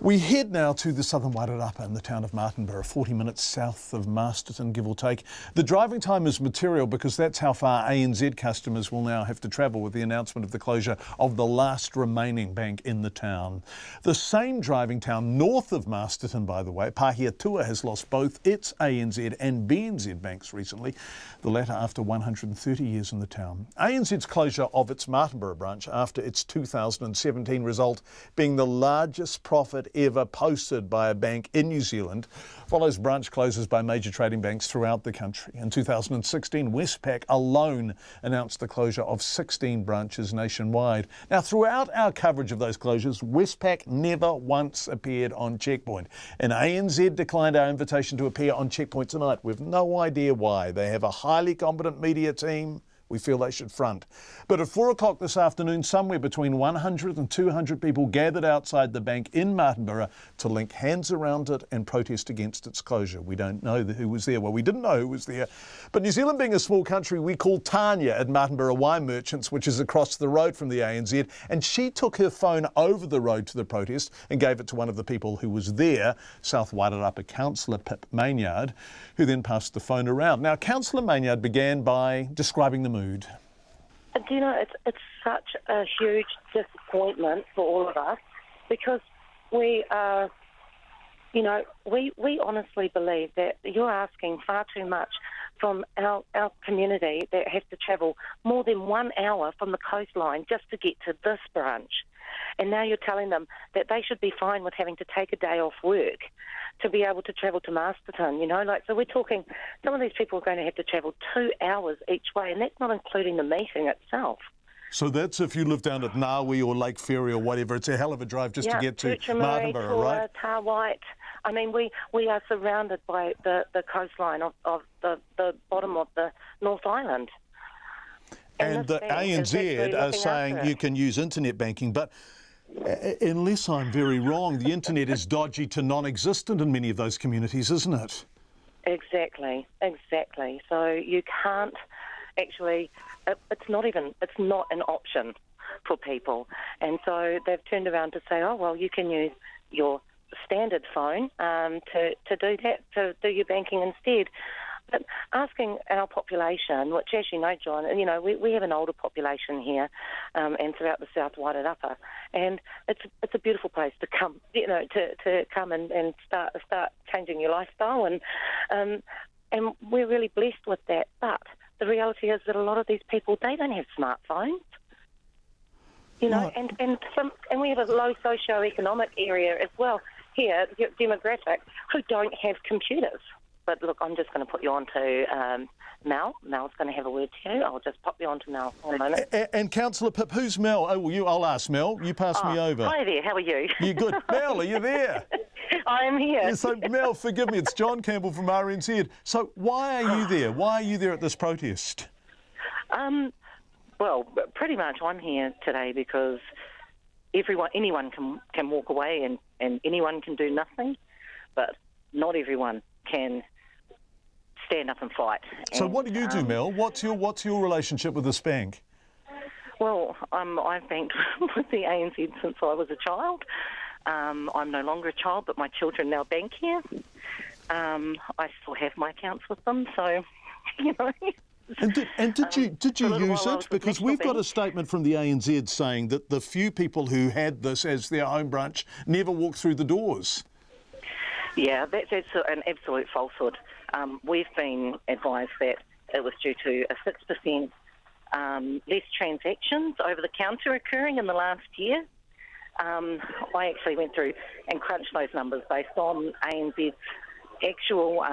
We head now to the Southern Wairarapa in the town of Martinborough, 40 minutes south of Masterton, give or take. The driving time is material because that's how far ANZ customers will now have to travel with the announcement of the closure of the last remaining bank in the town. The same driving town north of Masterton, by the way, Pahiatua, has lost both its ANZ and BNZ banks recently, the latter after 130 years in the town. ANZ's closure of its Martinborough branch after its 2017 result being the largest profit ever posted by a bank in New Zealand follows branch closures by major trading banks throughout the country. In 2016, Westpac alone announced the closure of 16 branches nationwide. Now, throughout our coverage of those closures, Westpac never once appeared on Checkpoint, and ANZ declined our invitation to appear on Checkpoint tonight. We've no idea why. They have a highly competent media team. We feel they should front. But at 4 o'clock this afternoon, somewhere between 100 and 200 people gathered outside the bank in Martinborough to link hands around it and protest against its closure. We don't know who was there. Well, we didn't know who was there. But New Zealand being a small country, we called Tanya at Martinborough Wine Merchants, which is across the road from the ANZ, and she took her phone over the road to the protest and gave it to one of the people who was there, South Wairarapa councillor Pip Maynard, who then passed the phone around. Now, Councillor Maynard began by describing the mood. Do you know, it's such a huge disappointment for all of us because we are, we honestly believe that you're asking far too much from our community that have to travel more than 1 hour from the coastline just to get to this branch. And now you're telling them that they should be fine with having to take a day off work to be able to travel to Masterton, so we're talking, some of these people are going to have to travel 2 hours each way, and that's not including the meeting itself. So that's if you live down at Ngawi or Lake Ferry or whatever. It's a hell of a drive just to get to Martinborough, right? Tarwhite. I mean, we are surrounded by the coastline of the bottom of the North Island. And the ANZ are saying you can use internet banking, but unless I'm very wrong, the internet is dodgy to non-existent in many of those communities, isn't it? Exactly. So you can't actually, it's not an option for people. And so they've turned around to say, oh, well, you can use your standard phone to do that, to do your banking instead. But asking our population, which, as you know, John, we have an older population here and throughout the South Wairarapa, and it's a beautiful place to come, to come and start changing your lifestyle, and we're really blessed with that. But the reality is that a lot of these people, they don't have smartphones, Right. and we have a low socio-economic area as well here, demographic, who don't have computers. But look, I'm just going to put you on to Mel. Mel's going to have a word to you. I'll just pop you on to Mel for a moment. And Councillor Pip, who's Mel? Oh, well, I'll ask Mel. You pass me over. Hi there, how are you? You good? Mel, are you there? I am here. Yeah, so, Mel, forgive me, it's John Campbell from RNZ. So why are you there? Why are you there at this protest? Well, pretty much I'm here today because anyone can walk away and anyone can do nothing, but not everyone can stand up and fight. So what do you do, Mel? What's your relationship with this bank? Well, I've banked with the ANZ since I was a child. I'm no longer a child, but my children now bank here. I still have my accounts with them, so, And did you use it? Because we've got a statement from the ANZ saying that the few people who had this as their home branch never walked through the doors. Yeah, that's an absolute falsehood. We've been advised that it was due to a 6% less transactions over the counter occurring in the last year. I actually went through and crunched those numbers based on ANZ's actual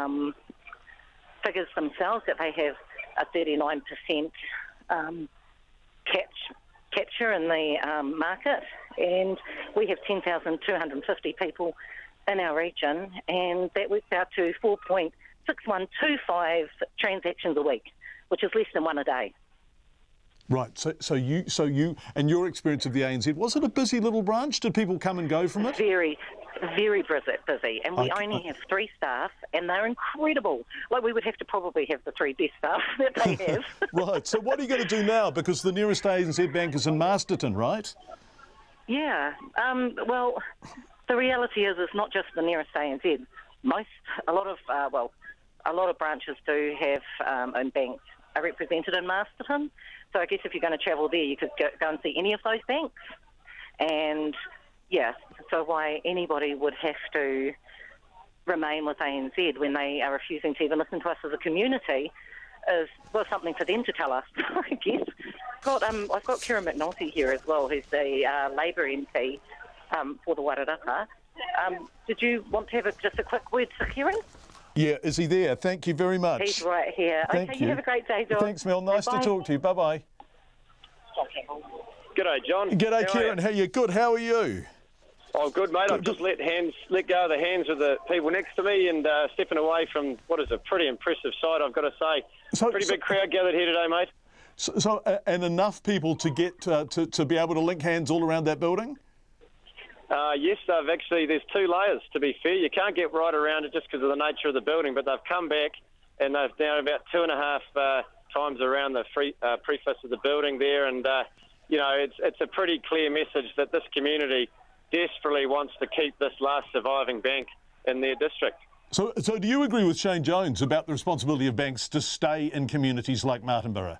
figures themselves, that they have a 39% capture in the market, and we have 10,250 people in our region, and that works out to 4.6125 transactions a week, which is less than one a day. Right. So you and your experience of the ANZ, was it a busy little branch? Did people come and go from it? Very, very busy. And we only have 3 staff, and they're incredible. Like, we would have to probably have the 3 best staff that they have. Right. So what are you going to do now? Because the nearest ANZ bank is in Masterton, right? Yeah. Well, the reality is it's not just the nearest ANZ. A lot of branches do have own banks are represented in Masterton. So I guess if you're going to travel there, you could go and see any of those banks. And yeah, so why anybody would have to remain with ANZ when they are refusing to even listen to us as a community is, well, something for them to tell us, I guess. I've got Kieran McNulty here as well, who's the Labour MP for the Wairarapa. Did you want to have just a quick word to Kieran? Yeah, is he there? Thank you very much. He's right here. Thank okay, you. You have a great day, John. Thanks, Mel. Nice to talk to you. Bye-bye. G'day, John. G'day, Kieran. How are you? Good. How are you? Oh, good, mate. I've just let go of the hands of the people next to me and stepping away from what is a pretty impressive sight, I've got to say. Pretty big crowd gathered here today, mate. And enough people to get to be able to link hands all around that building? Yes, there's two layers, to be fair. You can't get right around it just because of the nature of the building, but they've come back and they've done about 2.5 times around the preface of the building there. And, it's a pretty clear message that this community desperately wants to keep this last surviving bank in their district. So do you agree with Shane Jones about the responsibility of banks to stay in communities like Martinborough?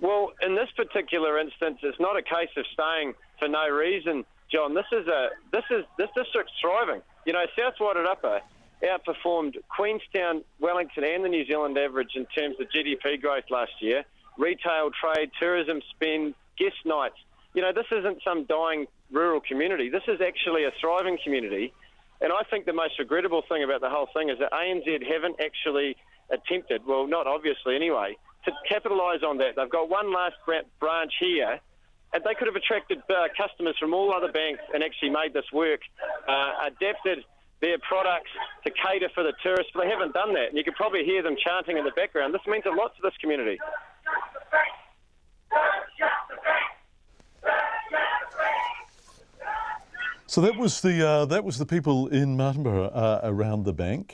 Well, in this particular instance, it's not a case of staying for no reason, John. This district's thriving. South Wairarapa outperformed Queenstown, Wellington and the New Zealand average in terms of GDP growth last year. Retail, trade, tourism spend, guest nights. This isn't some dying rural community. This is actually a thriving community. And I think the most regrettable thing about the whole thing is that ANZ haven't actually attempted, well, not obviously anyway, to capitalise on that. They've got one last branch here, and they could have attracted customers from all other banks and actually made this work, adapted their products to cater for the tourists, but they haven't done that. And you can probably hear them chanting in the background. This means a lot to this community. So that was the people in Martinborough around the bank.